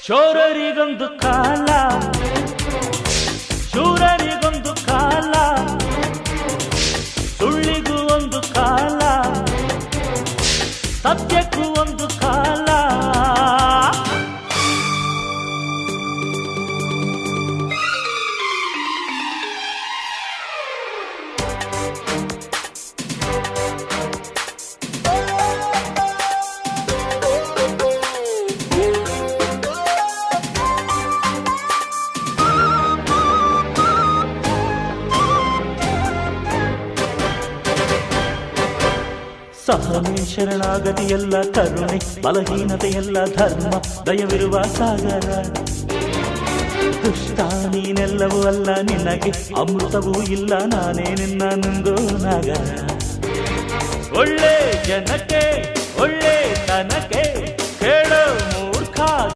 ಶೋರರಿಗೊಂದು ಕಾಲ, ಶೂರರಿಗೊಂದು ಕಾಲ, ಸುಳ್ಳಿಗೂ ಒಂದು ಕಾಲ, ಸತ್ಯಕ್ಕೂ ಒಂದು ಕಾಲ. ಸಹನೆ ಶರಣಾಗತಿಯೆಲ್ಲ ಕರುಣೆ, ಬಲಹೀನತೆಯೆಲ್ಲ ಧರ್ಮ, ದಯವಿರುವ ಸಾಗರ. ದುಷ್ಟ ನೀನೆಲ್ಲವೂ ಅಲ್ಲ, ನಿನಗೆ ಅಮೃತವೂ ಇಲ್ಲ, ನಾನೇ ನಿನ್ನ ನುಂಗೋ ನಾಗರ. ಒಳ್ಳೆ ಜನಕ್ಕೆ ಒಳ್ಳೆ ತನಕ್ಕೆ ಕೇಳೋ ಮೂರ್ಖ